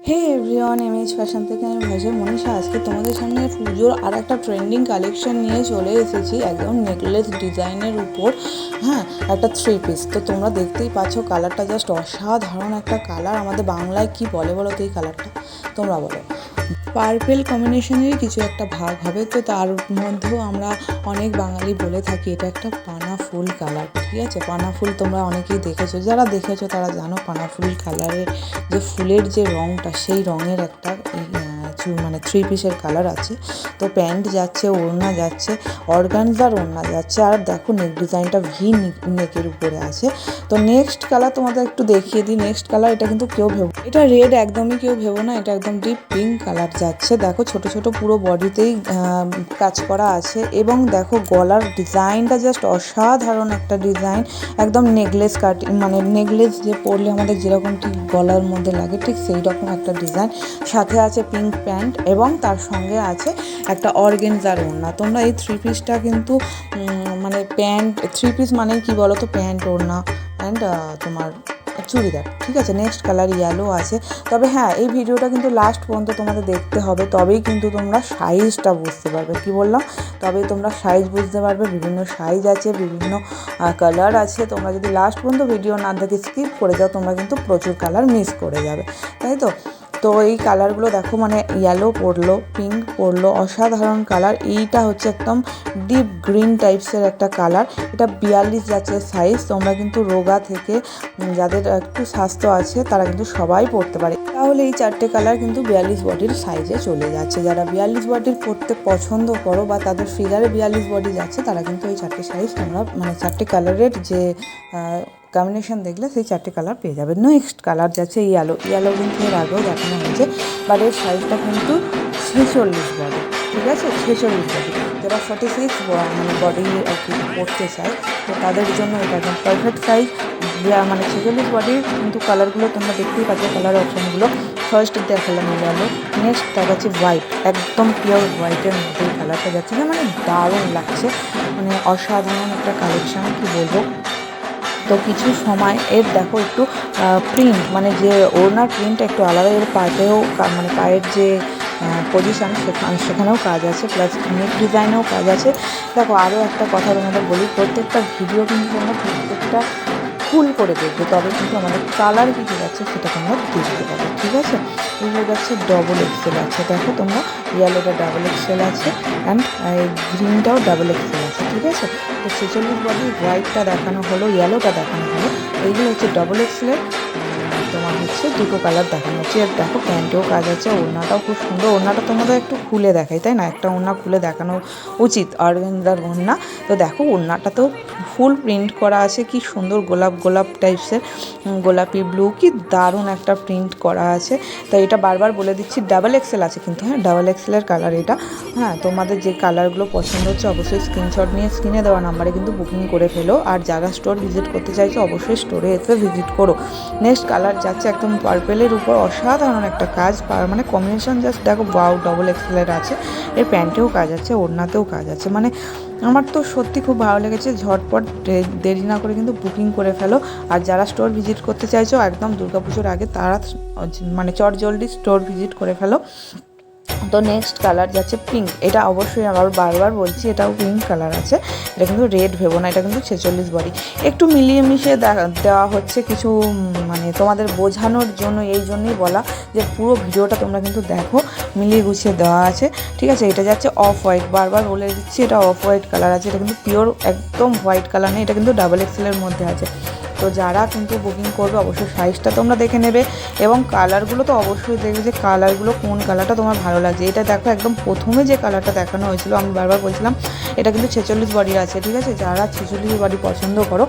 হে everyone, MH fashion থেকে আমি ভাইজে মনীষা। আজকে তোমাদের সামনে পুজোর আর একটা ট্রেন্ডিং কালেকশন নিয়ে চলে এসেছি, একদম নেকলেস ডিজাইনের উপর। হ্যাঁ, একটা 3 পিস। তো তোমরা দেখতেই পাচ্ছ, কালারটা জাস্ট অসাধারণ একটা কালার। আমাদের বাংলায় কি বলে বলো তো এই কালারটা? তোমরা বলো। পার্পেল কম্বিনেশনেরই কিছু একটা ভাগ হবে, তো তার মধ্যেও আমরা অনেক বাঙালি বলে থাকি এটা একটা পানা ফুল কালার। ঠিক আছে, পানা ফুল তোমরা অনেকেই দেখেছো, যারা দেখেছো তারা জানো পানা ফুল কালারের যে ফুলের যে রঙটা, সেই রঙের একটা মানে 3 পিসের কালার আছে। তো প্যান্ট যাচ্ছে, ওড়না যাচ্ছে, অর্গানজার ওড়না যাচ্ছে, আর দেখো নেক ডিজাইনটা ভি নেকের উপরে আছে। তো নেক্সট কালার তোমাদের একটু দেখিয়ে দিই। নেক্সট কালার এটা কিন্তু কেউ ভেবো এটা রেড, একদমই কেউ ভেবো না, এটা একদম ডিপ পিঙ্ক কালার যাচ্ছে। দেখো ছোট ছোট পুরো বডিতেই কাজ করা আছে, এবং দেখো গলার ডিজাইনটা জাস্ট অসাধারণ একটা ডিজাইন। একদম নেকলেস কাটিং, মানে নেকলেস যে পরলে আমাদের যেরকম ঠিক গলার মধ্যে লাগে, ঠিক সেই রকম একটা ডিজাইন। সাথে আছে পিঙ্ক প্যান্ট, এবং তার সঙ্গে আছে একটা অর্গেনজার ওড়না। তোমরা এই 3 পিসটা কিন্তু মানে প্যান্ট 3 পিস মানে কি বলো তো, প্যান্ট, ওড়না অ্যান্ড তোমার চুড়িদার। ঠিক আছে, নেক্সট কালার ইয়েলো আছে। তবে হ্যাঁ, এই ভিডিওটা কিন্তু লাস্ট পর্যন্ত তোমাদের দেখতে হবে, তবেই কিন্তু তোমরা সাইজটা বুঝতে পারবে। কি বললাম? তবেই তোমরা সাইজ বুঝতে পারবে। বিভিন্ন সাইজ আছে, বিভিন্ন কালার আছে। তোমরা যদি লাস্ট পর্যন্ত ভিডিও না দেখে স্কিপ করে যাও, তোমরা কিন্তু প্রচুর কালার মিস করে যাবে, তাই তো। তো এই কালারগুলো দেখো, মানে ইয়েলো পড়লো, পিঙ্ক পড়লো, অসাধারণ কালার। এইটা হচ্ছে একদম ডিপ গ্রিন টাইপসের একটা কালার। এটা 42 যাচ্ছে সাইজ। তোমরা কিন্তু রোগা থেকে যাদের একটু স্বাস্থ্য আছে তারা কিন্তু সবাই পরতে পারে। তাহলে এই 4টে কালার কিন্তু 42 বডির সাইজে চলে যাচ্ছে। যারা 42 বডির পরতে পছন্দ করো বা তাদের ফিগারে 42 বডি যাচ্ছে, তারা কিন্তু এই 4টে সাইজ তোমরা, মানে 4টে কালারের যে কম্বিনেশন দেখলে সেই 4টে কালার পেয়ে যাবে। নেক্সট কালার যাচ্ছে ইয়েলো। ইয়েলো কিন্তু এর আগেও দেখানো হয়েছে, বাট এর সাইজটা কিন্তু 46 বডি। ঠিক আছে, 46 বডি। যারা 46 মানে বডি আর কি পরতে চায়, তো তাদের জন্য এটা একদম পারফেক্ট সাইজ। মানে 46 বডির কিন্তু কালারগুলো তোমরা দেখতেই পাচ্ছ, কালার অপশানগুলো। ফার্স্ট দেখালাম ইয়েলো, নেক্সট দেখাচ্ছে হোয়াইট, একদম পিওর হোয়াইটের মধ্যে এই কালারটা যাচ্ছে না, মানে দারুণ লাগছে, মানে অসাধারণ একটা কালেকশান, কি বলবো। তো কিছু সময় এর দেখো একটু প্রিন্ট, মানে যে ওড়নার প্রিন্ট একটু আলাদা। এর পায়েও মানে পায়ের যে পজিশান, সেখানেও কাজ আছে, প্লাস নেক ডিজাইনেও কাজ আছে। দেখো আরও একটা কথা তোমাদের বলি, প্রত্যেকটা ভিডিও কিন্তু তোমরা প্রত্যেকটা ফুল করে দেখবে, তবে কিন্তু আমাদের কালার কী যাচ্ছে সেটা তোমরা দেখতে পাবে। ঠিক আছে, এগুলো যাচ্ছে ডবল এক্সেল আছে। দেখো তোমরা, ইয়েলোটা ডাবল এক্সেল আছে, অ্যান্ড গ্রিনটাও ডাবল এক্সেল আছে। ঠিক আছে, তো 46 বডি হোয়াইটটা দেখানো হলো, ইয়েলোটা দেখানো হলো। এইগুলো হচ্ছে ডবল এক্সেলের, তোমার হচ্ছে দুটো কালার দেখানো হচ্ছে। আর দেখো প্যান্টেও কাজ আছে, ওড়নাটাও খুব সুন্দর। ওড়নাটা তোমাদের একটু খুলে দেখাই, তাই না? একটা ওড়না খুলে দেখানো উচিত, অর্গানজার ওড়না। তো দেখো ওড়নাটাতেও ফুল প্রিন্ট করা আছে, কি সুন্দর গোলাপ গোলাপ টাইপসের, গোলাপি ব্লু, কি দারুণ একটা প্রিন্ট করা আছে। তো এটা বারবার বলে দিচ্ছি, ডাবল এক্সেল আছে কিন্তু, হ্যাঁ ডাবল এক্সেলের কালার এটা। হ্যাঁ, তোমাদের যে কালারগুলো পছন্দ হচ্ছে অবশ্যই স্ক্রিনশট নিয়ে স্ক্রিনে দেওয়া নাম্বারে কিন্তু বুকিং করে ফেলো। আর যারা স্টোর ভিজিট করতে চাইছো অবশ্যই স্টোরে এসে ভিজিট করো। নেক্সট কালার যাচ্ছে একদম পার্পেলের উপর, অসাধারণ একটা কাজ, মানে কম্বিনেশন জাস্ট দেখো, ওয়াও, ডবল এক্সেলের আছে। এর প্যান্টেও কাজ আছে, ওড়নাতেও কাজ আছে। মানে আমার তো সত্যি খুব ভালো লেগেছে। ঝটপট দেরি না করে কিন্তু বুকিং করে ফেলো। আর যারা স্টোর ভিজিট করতে চাইছো একদম দুর্গাপুজোর আগে, তারা মানে চটজলদি স্টোর ভিজিট করে ফেলো। তো নেক্সট কালার যাচ্ছে পিঙ্ক। এটা অবশ্যই আবার বারবার বলছি, এটাও পিঙ্ক কালার আছে। এটা কিন্তু রেড ভেবো না, এটা কিন্তু 46 বডি। একটু মিলিয়ে মিশিয়ে দেওয়া হচ্ছে কিছু, মানে তোমাদের বোঝানোর জন্য, এই জন্যই বলা যে পুরো ভিডিওটা তোমরা কিন্তু দেখো, মিলিয়ে গুছিয়ে দেওয়া আছে। ঠিক আছে, এটা যাচ্ছে অফ হোয়াইট, বারবার বলে দিচ্ছি এটা অফ হোয়াইট কালার আছে। এটা কিন্তু পিওর একদম হোয়াইট কালার নেই, এটা কিন্তু ডাবল এক্সেলের মধ্যে আছে। তো যারা কিন্তু বুকিং করবে অবশ্যই সাইজটা তোমরা দেখে নেবে, এবং কালারগুলো তো অবশ্যই দেখবে যে কালারগুলো কোন কালারটা তোমার ভালো লাগছে। এটা দেখো, একদম প্রথমে যে কালারটা দেখানো হয়েছিল, আমি বারবার বলছিলাম এটা কিন্তু 46 বডির আছে। ঠিক আছে, যারা 46 বডি পছন্দ করো,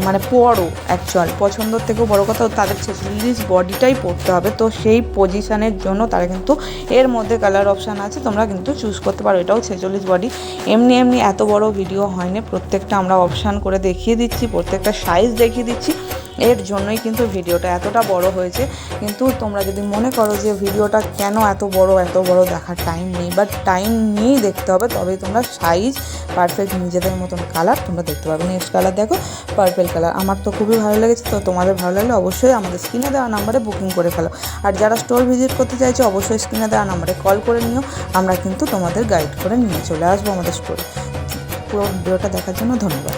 মানে পরো, অ্যাকচুয়াল পছন্দর থেকেও বড় কথা তাদের 46 বডিটাই পরতে হবে। তো সেই পজিশানের জন্য তারা কিন্তু এর মধ্যে কালার অপশান আছে, তোমরা কিন্তু চুজ করতে পারো। এটাও 46 বডি। এমনি এমনি এত বড় ভিডিও হয়নি, প্রত্যেকটা আমরা অপশান করে দেখিয়ে দিচ্ছি, প্রত্যেকটা সাইজ দেখিয়ে দিচ্ছি, এর জন্যই কিন্তু ভিডিওটা এতটা বড় হয়েছে। কিন্তু তোমরা যদি মনে করো যে ভিডিওটা কেন এত বড় দেখার টাইম নেই, বাট টাইম নিয়েই দেখতে হবে, তবেই তোমরা সাইজ পারফেক্ট নিজেদের মতন কালার তোমরা দেখতে পারবে। নেক্সট কালার দেখো, পার্পেল কালার। আমার তো খুবই ভালো লেগেছে, তো তোমাদের ভালো লাগলে অবশ্যই আমাদের স্ক্রিনে দেওয়া নাম্বারে বুকিং করে ফেলো। আর যারা স্টোর ভিজিট করতে চাইছো অবশ্যই স্ক্রিনে দেওয়া নাম্বারে কল করে নিও, আমরা কিন্তু তোমাদের গাইড করে নিয়ে চলে আসবো আমাদের স্টোরে। পুরো ভিডিওটা দেখার জন্য ধন্যবাদ।